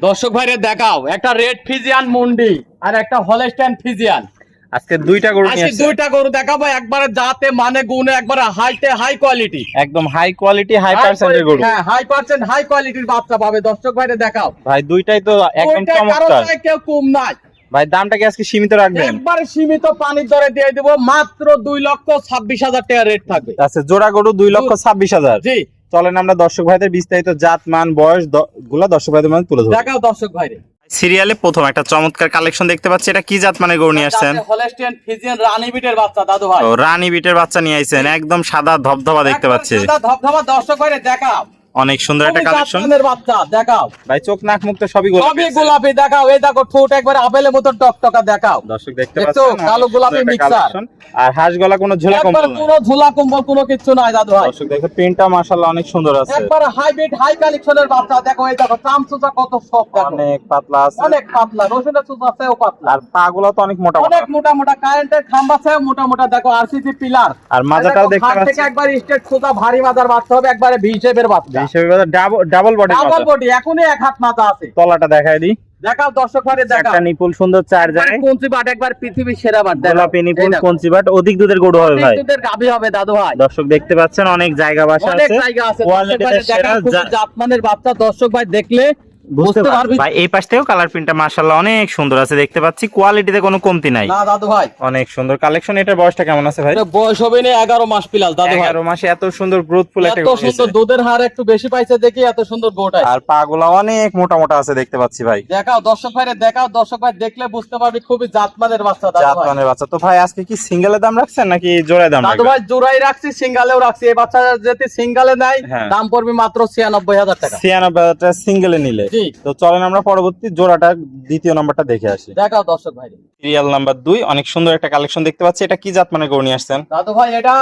দর্শক ভাইরে দেখাও একটা রেড ফিজিয়ান মুন্ডি আর একটা হলস্টাইন ফিজিয়ান। আজকে দুইটা গরু নিয়ে আজকে আসছে। দুইটা গরু দেখাবো, একবারে জাতে মানে গুণে একবারে হাই কোয়ালিটি, একদম হাই কোয়ালিটি হাই পার্সেন্টের গরু। হ্যাঁ হাই পার্সেন্ট হাই কোয়ালিটির বাচ্চা পাবে। দর্শক ভাইরে দেখাও ভাই দুইটাই তো একদম ওইটা কারো চমৎকার। চাই কেউ কম নাই। ভাই দামটা কি আজকে সীমিত রাখবেন? একবারে সীমিত পানির দরে দিয়ে দেব, মাত্র 2,26,000 টাকা রেট থাকবে। আচ্ছা জোড়া গরু 2,26,000। জি চলেন আমরা দর্শক ভাইদের বিস্তারিত জাত মান বয়স গুলা দর্শক ভাইদের মধ্যে তুলে ধরব। দেখাও দর্শক ভাইরে। সিরিয়ালে প্রথম একটা চমৎকার কালেকশন দেখতে পাচ্ছি, এটা কি জাত মানে গরু নিয়ে আসছেন? হলস্টাইন ফিজিয়ান রানী বিটের বাচ্চা দাদু ভাই। ও রানী বিটের বাচ্চা নিয়ে আইছেন, একদম সাদা ধবধবা দেখতে পাচ্ছি। সাদা ধবধবা। দর্শক ভাইরে দেখাও অনেক সুন্দর একটা কালেকশন। বাচ্চা দেখাও ভাই চোখ নাক মুখ তো সবই গোলাপি। সবই গোলাপি দেখাও। এই দেখো ঠোঁট একবার আপেলের মতো টকটকা দেখাও। দর্শক দেখতে দেখছো? পাচ্ছেন কালো গোলাপি মিক্সার। আর হাঁস গলা কোনো ঝোলা কম একবার কোনো ঝোলা কম্বল কোনো কিছু নাই দাদু ভাই। দর্শক দেখো প্রিন্টটা মাশাআল্লাহ অনেক সুন্দর আছে। একবার হাইব্রিড হাই কালেকশনের বাচ্চা দেখো। এই দেখো চামচুচা কত সফট দেখো, অনেক পাতলা আছে, অনেক পাতলা। রসুনের চুচা চেয়েও পাতলা, আর পাগুলো তো অনেক মোটা অনেক মোটা মোটা। কারেন্টের খাম্বা চেয়েও মোটা মোটা দেখো। RCC pillar. আর মাজাটাও দেখতে হাত থেকে পাচ্ছি একবার স্ট্রেট সোজা ভারী মাজার বাচ্চা হবে, একবারে ভি শেপের বাচ্চা। হিসেবে ডাবল বডি ডাবল বডি, এখনই এক হাত মাথা আছে। তলাটা দেখাই দিই। দেখাও দর্শক ভাইরে দেখাও। একটা নিপুল সুন্দর চার জায়গায় কঞ্চি বাট একবার পৃথিবীর সেরা বাট দেখাও। গোলাপি নিপুল এই দেখো। কঞ্চি বাট অধিক দুধের গরু হবে ভাই। দুধের গাভী হবে দাদু ভাই। দর্শক দেখতে পাচ্ছেন অনেক জায়গা বাসা অনেক আছে, জায়গা আছে। কোয়ালিটিতে দর্শক ভাইরে সেরা দেখাও, খুবই জাতমানের বাচ্চা। দর্শক ভাই দেখলে বুঝতে বুঝতে পারবে পারবে। ভাই। এই পাশ থেকেও কালার প্রিন্টটা মাশাআল্লাহ অনেক সুন্দর আছে দেখতে পাচ্ছি, কোয়ালিটিতে কোনো কমতি নাই। না দাদু ভাই, অনেক সুন্দর কালেকশন। এটার বয়সটা কেমন আছে ভাই? এটা বয়স হবে না 11 মাস প্লাস দাদু ভাই। 11 মাসে এত সুন্দর গ্রোথফুল একটা এত গরু সুন্দর হয়েছে। দুধের হার একটু বেশি পাইছে দেখি এত সুন্দর গোটা। আর পাগুলা অনেক মোটা মোটা আছে দেখতে পাচ্ছি ভাই। দেখাও দর্শক ভাইরে দেখাও। দর্শক ভাই দেখলে বুঝতে পারবে খুবই জাতমানের বাচ্চা দাদু জাত ভাই। মানের বাচ্চা। তো ভাই আজকে কি সিঙ্গেলের দাম রাখছেন নাকি জোড়ায় দাম দাদু রাখবেন? ভাই জোড়াই রাখছি, সিঙ্গালেও রাখছি। এই বাচ্চা যদি সিঙ্গালে নাই হ্যাঁ। দাম পড়বে মাত্র 96,000 টাকা। 96,000 টাকা সিঙ্গেলে নিলে। জি। তো চলেন আমরা পরবর্তী জোড়াটা দ্বিতীয় নাম্বারটা দেখে আসি। দেখাও দর্শক ভাইরে। সিরিয়াল নাম্বার 2 অনেক সুন্দর একটা কালেকশন দেখতে পাচ্ছি, এটা কি জাত মানে গরু নিয়ে আসছেন? দাদু ভাই এটা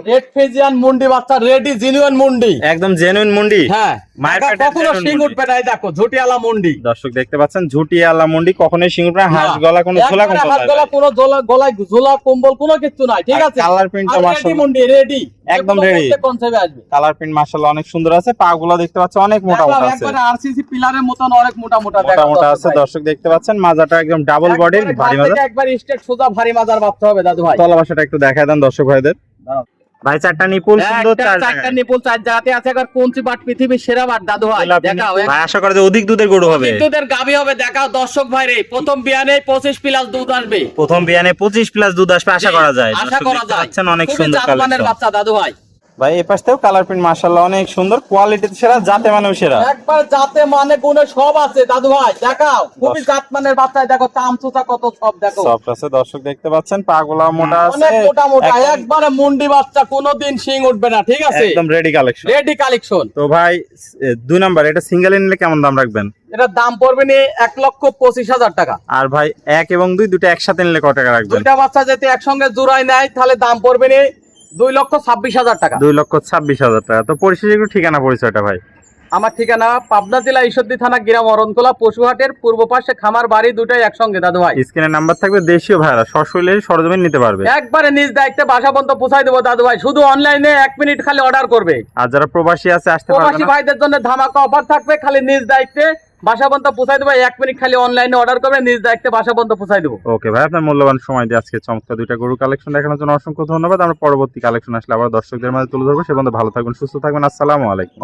রেড ফিজিয়ান মুন্ডি বাচ্চা, রেডি জেনুইন মুন্ডি। একদম জেনুইন মুন্ডি। হ্যাঁ মায়ের এটা পেটের কখনো genuine শিং মুন্ডি। উঠবে না। এই দেখো ঝুটিয়ালা মুন্ডি। দর্শক দেখতে পাচ্ছেন ঝুটিয়ালা মুন্ডি, কখনোই সিং উঠবে না, হাঁস না, গলা কোনো ঝোলা একবারে কম্বল হাত নাই গলা ভাই। কোনো গলায় ঝোলা কম্বল কোনো কিছু নাই, ঠিক আর আছে। কালার প্রিন্টটা আর রেডি মাশাআল্লাহ মুন্ডি, রেডি একদম ready। কনসেপ্টে আসবে। কালার প্রিন্ট মাশাআল্লাহ অনেক সুন্দর আছে, পাগুলো দেখতে পাচ্ছেন অনেক মোটা দেখাও, মোটা আছে, একবারে আরসিসি পিলারের মতন অনেক মোটা মোটা মোটা দেখাও মোটা দর্শক আছে। ভাই। দর্শক দেখতে পাচ্ছেন মাজাটা একদম ডাবল বডির একবারে ভারী ঘাট মাজা। থেকে একবার স্ট্রেট সোজা ভারী মাজার বাচ্চা হবে দাদু ভাই। তলা বাসাটা একটু দেখায় দেন দর্শক ভাইদের। দাঁড়াও। ভাই চারটা নিপুল সুন্দর একটা চার চারটা জায়গায়। নিপুল চার জায়গাতে আছে। একবার কঞ্চি বাট পৃথিবীর সেরা বাট দাদু ভাই। গোলাপি দেখাও নিপুল। ভাই আশা করা যায় অধিক দুধের গরু হবে। দুধের গাভী হবে। দেখাও দর্শক ভাই রে, প্রথম বিয়ানে 25 প্লাস দুধ আসবে। প্রথম বিয়ানে 25 প্লাস দুধ আসবে আশা করা যায়। আশা দর্শক করা দেখতে যায়। পাচ্ছেন অনেক খুবই সুন্দর জাতমানের কালেকশন। বাচ্চা দাদু ভাই। ভাই এই পাশ থেকেও কালার প্রিন্ট মাশাআল্লাহ অনেক সুন্দর, কোয়ালিটি সেরা, জাতে মানেও সেরা। একবার জাতে মানে গুণে সব আছে দাদু ভাই। দেখাও খুবই জাতমানের বাচ্চা। দেখো চামচুচা কত সব দেখো, সফট আছে। দর্শক দেখতে পাচ্ছেন পাগুলা মোটা আছে, অনেক মোটা মোটা। একবারে মুন্ডি বাচ্চা, কোনোদিন শিং উঠবে না, ঠিক আছে। একদম রেডি কালেকশন। Ready collection. তো ভাই 2 নাম্বার এটা সিঙ্গেলে নিলে কেমন দাম রাখবেন? এটার দাম পড়বে নি 1,25,000 টাকা। আর ভাই 1 এবং 2 দুটো একসাথে নিলে কত টাকা রাখবেন? দুইটা বাচ্চা যদি একসঙ্গে জোড়ায় নেয় তাহলে দাম পড়বে নি 2,26,000 টাকা। 2,26,000 টাকা। তো পরিশেষে একটু ঠিকানা পরিচয়টা ভাই। আমার ঠিকানা পাবনা জেলা ঈশ্বরদী থানা গ্রাম অরণতলা পশুহাটের পূর্ব পাশে, খামার বাড়ি দুটাই একসঙ্গে দাদু ভাই। স্ক্রিনে নাম্বার থাকবে, দেশীয় ভাইরা সশরীরে সরজমিন নিতে পারবে। একবারে নিজ দায়িত্বে বাসা পর্যন্ত পৌঁছাই দেবো দাদু ভাই। শুধু অনলাইনে 1 মিনিট খালি অর্ডার করবে। আর যারা প্রবাসী আছে আসতে পারবে প্রবাসী না, ভাইদের জন্য ধামাকা অফার থাকবে। খালি নিজ দায়িত্বে বাসা পর্যন্ত পৌঁছাই দেবো। 1 মিনিট খালি অনলাইনে অর্ডার করবে, নিজ দায়িত্বে বাসা পর্যন্ত পৌঁছাই দেবো। ওকে ভাই আপনার মূল্যবান সময় দিয়ে আজকে চমৎকার দুইটা গরু কালেকশন দেখানোর জন্য অসংখ্য ধন্যবাদ। আমরা পরবর্তী কালেকশন আসলে আবার দর্শকদের মাঝে তুলে ধরবো। সে পর্যন্ত ভালো থাকবেন, সুস্থ থাকবেন। আসসালামু আলাইকুম।